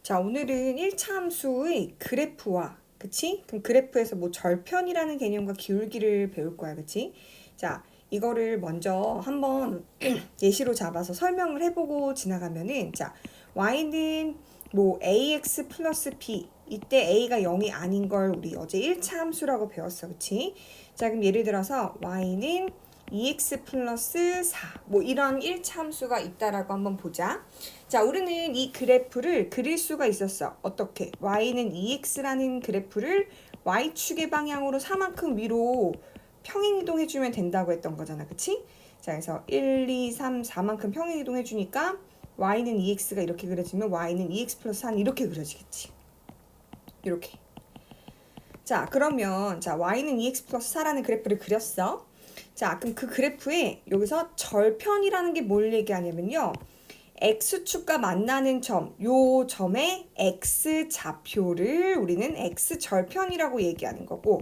자, 오늘은 1차 함수의 그래프와, 그치? 그럼 그래프에서 뭐 절편이라는 개념과 기울기를 배울 거야, 그치? 자, 이거를 먼저 한번 예시로 잡아서 설명을 해보고 지나가면은, 자, y는 뭐 ax 플러스 b, 이때 a가 0이 아닌 걸 우리 어제 1차 함수라고 배웠어, 그치? 자, 그럼 예를 들어서 y는 2x 플러스 4, 뭐 이런 1차 함수가 있다라고 한번 보자. 자, 우리는 이 그래프를 그릴 수가 있었어. 어떻게? y는 2x라는 그래프를 y축의 방향으로 4만큼 위로 평행이동 해주면 된다고 했던 거잖아. 그치? 자, 그래서 1, 2, 3, 4만큼 평행이동 해주니까 y는 2x가 이렇게 그려지면 y는 2x 플러스 4는 이렇게 그려지겠지. 이렇게. 자, 그러면 자 y는 2x 플러스 4라는 그래프를 그렸어. 자, 그럼 그 그래프에 여기서 절편이라는 게 뭘 얘기하냐면요. x축과 만나는 점, 요 점의 x좌표를 우리는 x절편이라고 얘기하는 거고,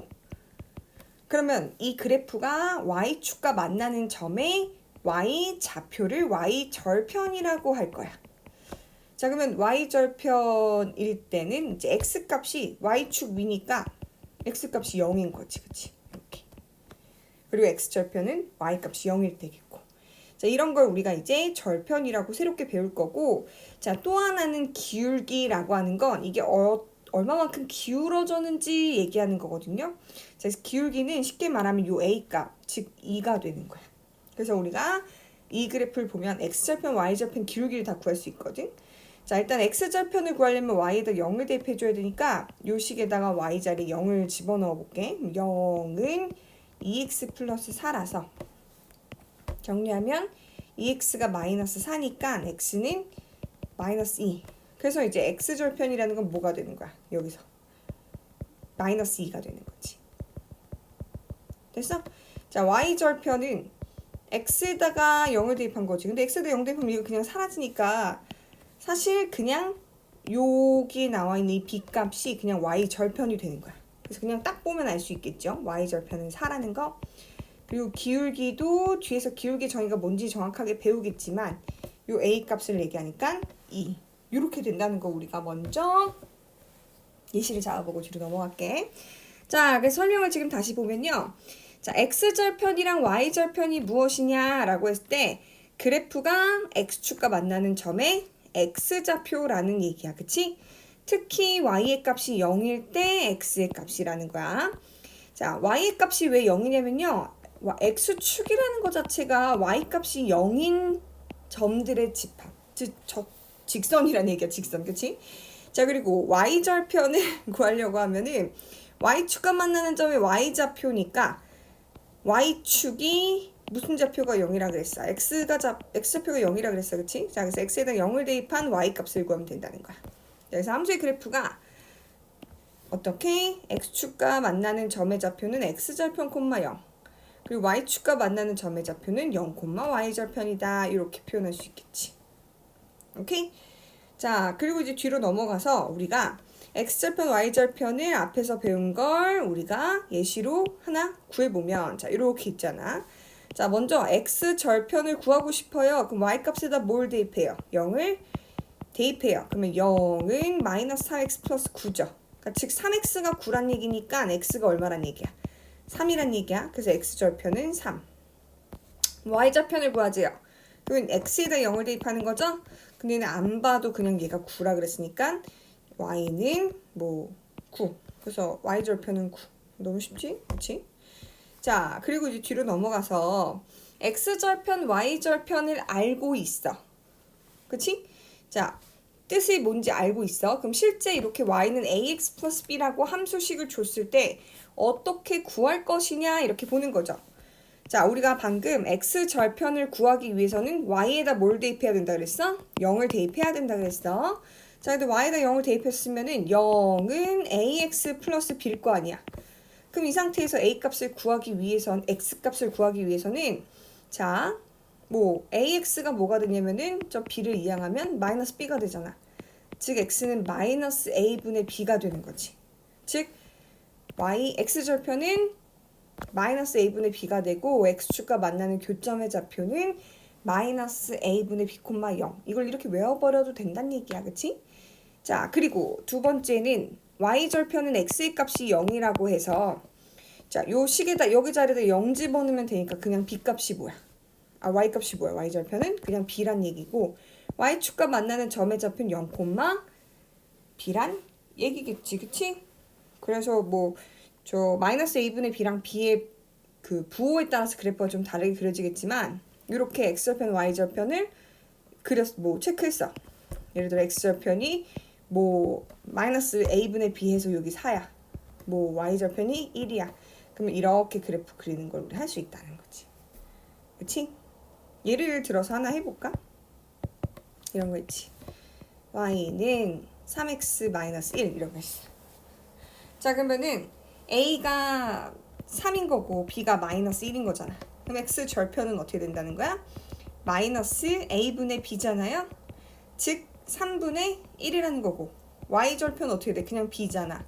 그러면 이 그래프가 y축과 만나는 점의 y좌표를 y절편이라고 할 거야. 자, 그러면 y절편일 때는 이제 x값이 y축 위니까 x값이 0인 거지, 그치? 이렇게. 그리고 x절편은 y값이 0일 때겠고. 자, 이런 걸 우리가 이제 절편이라고 새롭게 배울 거고, 자, 또 하나는 기울기라고 하는 건 이게 얼마만큼 기울어졌는지 얘기하는 거거든요. 자, 그래서 기울기는 쉽게 말하면 요 a값, 즉 2가 되는 거야. 그래서 우리가 이 그래프를 보면 x절편, y절편 기울기를 다 구할 수 있거든. 자, 일단 x절편을 구하려면 y에다 0을 대입해줘야 되니까 요 식에다가 y 자리에 0을 집어넣어 볼게. 0은 2x 플러스 4라서 정리하면 2x가 마이너스 4니까 x는 마이너스 2. 그래서 이제 x절편이라는 건 뭐가 되는 거야? 여기서 마이너스 2가 되는 거지. 됐어? 자, y절편은 x에다가 0을 대입한 거지. 근데 x에다 0 대입하면 이거 그냥 사라지니까 사실 그냥 여기 나와 있는 이 b값이 그냥 y절편이 되는 거야. 그래서 그냥 딱 보면 알 수 있겠죠? y절편은 4라는 거. 그리고 기울기도 뒤에서 기울기 정의가 뭔지 정확하게 배우겠지만 요 a 값을 얘기하니까 2 이렇게 된다는 거 우리가 먼저 예시를 잡아보고 뒤로 넘어갈게. 자, 그래서 설명을 지금 다시 보면요. 자, x절편이랑 y절편이 무엇이냐라고 했을 때 그래프가 x축과 만나는 점의 x좌표라는 얘기야. 그치? 특히 y의 값이 0일 때 x의 값이라는 거야. 자, y의 값이 왜 0이냐면요. x축이라는 것 자체가 y값이 0인 점들의 집합, 즉 직선이라는 얘기야. 직선, 그치? 자, 그리고 y절편을 구하려고 하면은 y축과 만나는 점이 y좌표니까 y축이 무슨 좌표가 0이라 그랬어? x좌표가 0이라 그랬어. 그치? 자, 그래서 x에다 0을 대입한 y값을 구하면 된다는 거야. 그래서 함수의 그래프가 어떻게? x축과 만나는 점의 좌표는 x절편, 0. 그리고 y축과 만나는 점의 좌표는 0, y절편이다. 이렇게 표현할 수 있겠지. 오케이? 자, 그리고 이제 뒤로 넘어가서 우리가 x절편, y절편을 앞에서 배운 걸 우리가 예시로 하나 구해보면, 자, 이렇게 있잖아. 자, 먼저 x절편을 구하고 싶어요. 그럼 y값에다 뭘 대입해요? 0을 대입해요. 그러면 0은 마이너스 4x 플러스 9죠. 그러니까 즉 3x가 9란 얘기니까 x가 얼마란 얘기야? 3이란 얘기야. 그래서 x절편은 3. y절편을 구하지요. 그러면 x에다 0을 대입하는 거죠? 근데 안 봐도 그냥 얘가 9라 그랬으니까 y는 뭐 9. 그래서 y절편은 9. 너무 쉽지? 그렇지? 자, 그리고 이제 뒤로 넘어가서 x절편, y절편을 알고 있어. 그치? 자, 뜻이 뭔지 알고 있어. 그럼 실제 이렇게 y는 ax 플러스 b라고 함수식을 줬을 때 어떻게 구할 것이냐 이렇게 보는 거죠. 자, 우리가 방금 x절편을 구하기 위해서는 y에다 뭘 대입해야 된다 그랬어? 0을 대입해야 된다 그랬어. 자, 근데 y에다 0을 대입했으면은 0은 ax 플러스 b일 거 아니야. 그럼 이 상태에서 a 값을 구하기 위해선 x 값을 구하기 위해서는 자, 뭐 ax가 뭐가 되냐면은 저 b를 이항하면 마이너스 b가 되잖아. 즉 x는 마이너스 a분의 b가 되는 거지. 즉 x절편은 마이너스 a분의 b가 되고 x축과 만나는 교점의 좌표는 마이너스 a분의 b, 0. 이걸 이렇게 외워버려도 된다는 얘기야. 그치? 자, 그리고 두 번째는 y절편은 x의 값이 0이라고 해서 자, 요 식에다 여기 자리에다 0 집어넣으면 되니까 그냥 b 값이 뭐야? 아, y 값이 뭐야? y절편은 그냥 b란 얘기고 y축과 만나는 점의 좌표는 0, b란 얘기겠지. 그치? 그래서 뭐 저 마이너스 a분의 b랑 b의 그 부호에 따라서 그래프가 좀 다르게 그려지겠지만 이렇게 x절편, y절편을 뭐 체크했어. 예를 들어 x절편이 뭐 마이너스 a분의 b해서 여기 4야. 뭐 y절편이 1이야. 그러면 이렇게 그래프 그리는 걸 우리 할 수 있다는 거지. 그치? 예를 들어서 하나 해볼까? 이런 거 있지. y는 3x-1 이런 거 있어. 자, 그러면은 a가 3인 거고 b가 마이너스 1인 거잖아. 그럼 x절편은 어떻게 된다는 거야? 마이너스 a분의 b잖아요. 즉 3분의 1이라는 거고 y절편 어떻게 돼? 그냥 b잖아.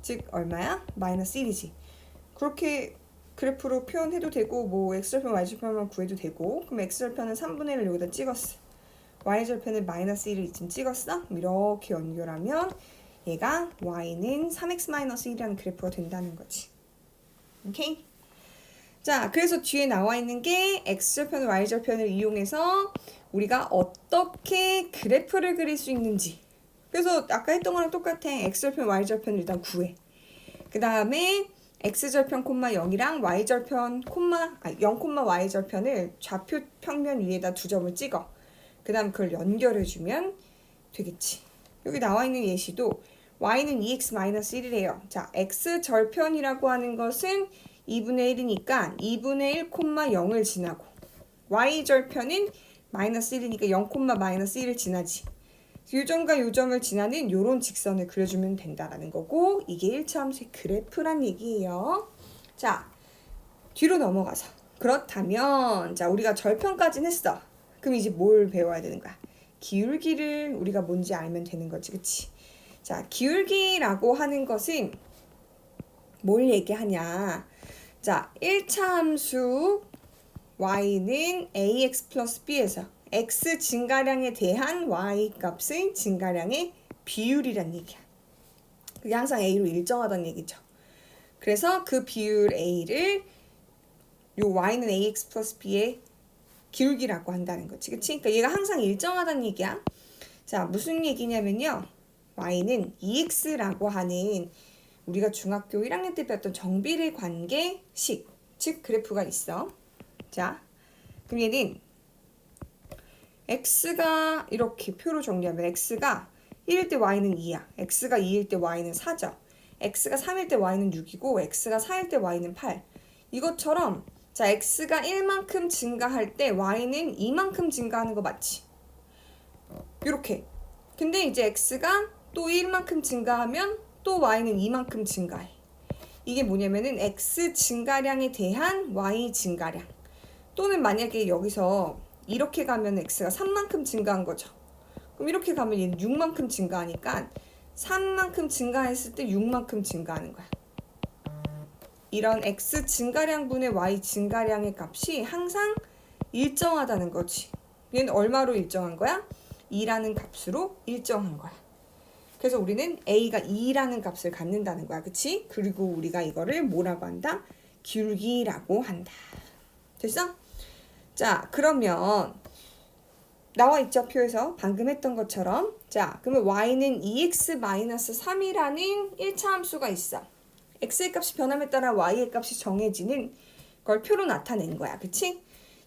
즉 얼마야? 마이너스 1이지. 그렇게 그래프로 표현해도 되고 뭐 x절편, y절편만 구해도 되고 그럼 x절편은 3분의 1을 여기다 찍었어. y절편은 마이너스 1을 이쯤 찍었어. 이렇게 연결하면 얘가 y는 3x-1이라는 그래프가 된다는 거지. 오케이? 자, 그래서 뒤에 나와 있는 게 x절편, y절편을 이용해서 우리가 어떻게 그래프를 그릴 수 있는지. 그래서 아까 했던 거랑 똑같아. x절편, y절편을 일단 구해. 그 다음에 x절편, 0이랑 y절편, 0, y절편을 좌표 평면 위에다 두 점을 찍어. 그 다음 그걸 연결해주면 되겠지. 여기 나와 있는 예시도 y는 2x-1이래요. 자, x절편이라고 하는 것은 2분의 1이니까 2분의 1, 0을 지나고 y절편은 마이너스 1이니까 0, 마이너스 1을 지나지. 요 점과 요 점을 지나는 요런 직선을 그려주면 된다라는 거고 이게 1차 함수의 그래프란 얘기예요. 자, 뒤로 넘어가서 그렇다면 자, 우리가 절편까지는 했어. 그럼 이제 뭘 배워야 되는 거야? 기울기를 우리가 뭔지 알면 되는 거지. 그치? 자, 기울기라고 하는 것은 뭘 얘기하냐? 자, 1차 함수 y는 ax 플러스 b에서 x 증가량에 대한 y 값의 증가량의 비율이란 얘기야. 그게 항상 a로 일정하다는 얘기죠. 그래서 그 비율 a를 요 y는 ax 플러스 b의 기울기라고 한다는 거지. 그치? 그러니까 얘가 항상 일정하다는 얘기야. 자, 무슨 얘기냐면요. y는 2x라고 하는 우리가 중학교 1학년 때 배웠던 정비례 관계식, 즉 그래프가 있어. 자, 그럼 얘는 x가 이렇게 표로 정리하면 x가 1일 때 y는 2야. x가 2일 때 y는 4죠. x가 3일 때 y는 6이고 x가 4일 때 y는 8. 이것처럼 자, x가 1만큼 증가할 때 y는 2만큼 증가하는 거 맞지? 이렇게. 근데 이제 x가 또 1만큼 증가하면 또 y는 2만큼 증가해. 이게 뭐냐면은 x 증가량에 대한 y 증가량. 또는 만약에 여기서 이렇게 가면 x가 3만큼 증가한 거죠. 그럼 이렇게 가면 얘는 6만큼 증가하니까 3만큼 증가했을 때 6만큼 증가하는 거야. 이런 x 증가량분의 y 증가량의 값이 항상 일정하다는 거지. 얘는 얼마로 일정한 거야? 2라는 값으로 일정한 거야. 그래서 우리는 a가 2라는 값을 갖는다는 거야. 그치? 그리고 우리가 이거를 뭐라고 한다? 기울기라고 한다. 됐어? 자, 그러면 나와 있죠, 표에서 방금 했던 것처럼. 자, 그러면 y는 2x-3이라는 1차 함수가 있어. x의 값이 변함에 따라 y의 값이 정해지는 걸 표로 나타낸 거야. 그치?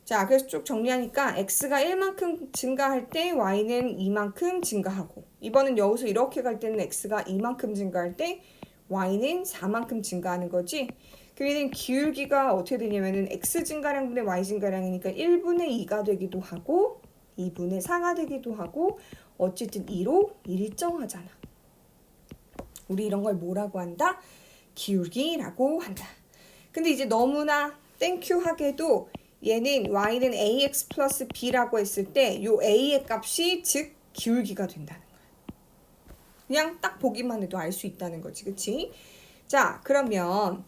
자, 그래서 쭉 정리하니까 x가 1만큼 증가할 때 y는 2만큼 증가하고, 이번엔 여기서 이렇게 갈 때는 x가 2만큼 증가할 때 y는 4만큼 증가하는 거지. 그러면 기울기가 어떻게 되냐면은 x 증가량분의 y 증가량이니까 1분의 2가 되기도 하고 2분의 4가 되기도 하고 어쨌든 2로 일정하잖아. 우리 이런 걸 뭐라고 한다? 기울기라고 한다. 근데 이제 너무나 땡큐하게도 얘는 y는 ax 플러스 b라고 했을 때 요 a의 값이 즉 기울기가 된다는 거야. 그냥 딱 보기만 해도 알 수 있다는 거지. 그치? 자, 그러면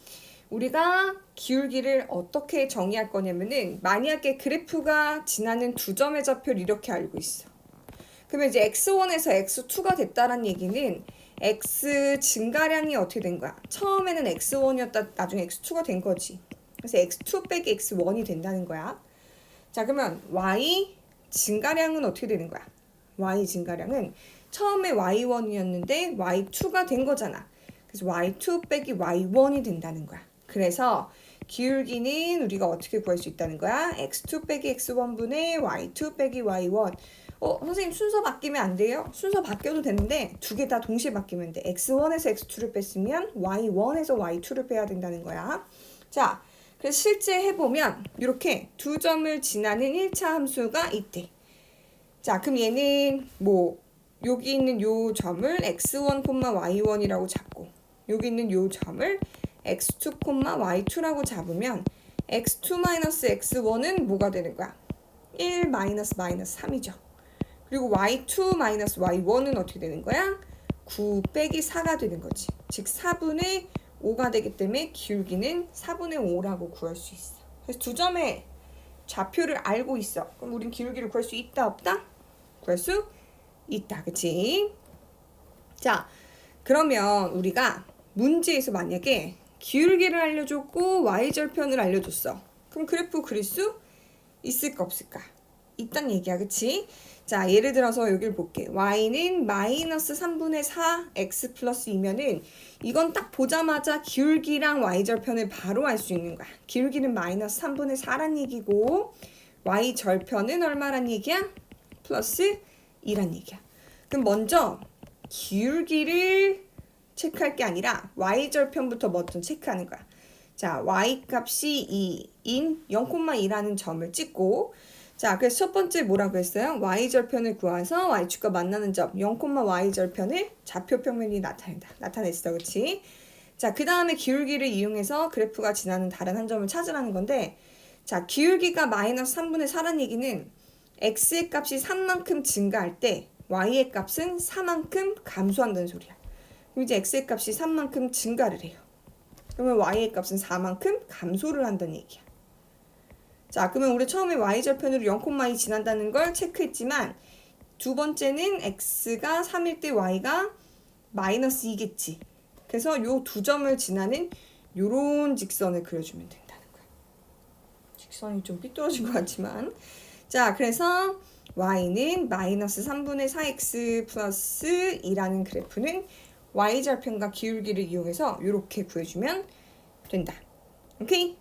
우리가 기울기를 어떻게 정의할 거냐면은 만약에 그래프가 지나는 두 점의 좌표를 이렇게 알고 있어. 그러면 이제 x1에서 x2가 됐다는 얘기는 x 증가량이 어떻게 된 거야? 처음에는 x1이었다 나중에 x2가 된 거지. 그래서 x2 빼기 x1이 된다는 거야. 자, 그러면 y 증가량은 어떻게 되는 거야? y 증가량은 처음에 y1이었는데 y2가 된 거잖아. 그래서 y2 빼기 y1이 된다는 거야. 그래서 기울기는 우리가 어떻게 구할 수 있다는 거야? x2 빼기 x1분의 y2 빼기 y1. 선생님 순서 바뀌면 안 돼요? 순서 바뀌어도 되는데 두 개 다 동시에 바뀌면 돼. x1에서 x2를 뺐으면 y1에서 y2를 빼야 된다는 거야. 자, 그래서 실제 해보면 이렇게 두 점을 지나는 1차 함수가 있대. 자, 그럼 얘는 뭐 여기 있는 요 점을 x1, y1이라고 잡고 여기 있는 요 점을 x2, y2라고 잡으면 x2-x1은 뭐가 되는 거야? 1-3이죠. 그리고 y2 y1은 어떻게 되는 거야? 9 빼기 4가 되는 거지. 즉 4분의 5가 되기 때문에 기울기는 4분의 5라고 구할 수 있어. 그래서 두 점의 좌표를 알고 있어. 그럼 우린 기울기를 구할 수 있다 없다? 구할 수 있다. 그치? 자, 그러면 우리가 문제에서 만약에 기울기를 알려줬고 y절편을 알려줬어. 그럼 그래프 그릴 수 있을까 없을까? 있단 얘기야. 그치? 자, 예를 들어서 여기를 볼게. y는 마이너스 3분의 4 x 플러스 2면은 이건 딱 보자마자 기울기랑 y절편을 바로 알 수 있는 거야. 기울기는 마이너스 3분의 4란 얘기고 y절편은 얼마란 얘기야? 플러스 2란 얘기야. 그럼 먼저 기울기를 체크할 게 아니라 y절편부터 먼저 체크하는 거야. 자, y 값이 2인 0,2라는 점을 찍고 자, 그래서 첫 번째 뭐라고 했어요? y절편을 구해서 y축과 만나는 점 0,y절편을 좌표평면이 나타냈어. 그치? 자, 그 다음에 기울기를 이용해서 그래프가 지나는 다른 한 점을 찾으라는 건데 자, 기울기가 마이너스 3분의 4란 얘기는 x의 값이 3만큼 증가할 때 y의 값은 4만큼 감소한다는 소리야. 그럼 이제 x의 값이 3만큼 증가를 해요. 그러면 y의 값은 4만큼 감소를 한다는 얘기야. 자, 그러면 우리 처음에 y절편으로 0,2 지난다는 걸 체크했지만 두 번째는 x가 3일 때 y가 마이너스 2겠지. 그래서 요 두 점을 지나는 요런 직선을 그려주면 된다는 거야. 직선이 좀 삐뚤어진 것 같지만 자, 그래서 y는 마이너스 3분의 4x 플러스 2라는 그래프는 y절편과 기울기를 이용해서 이렇게 구해주면 된다. 오케이?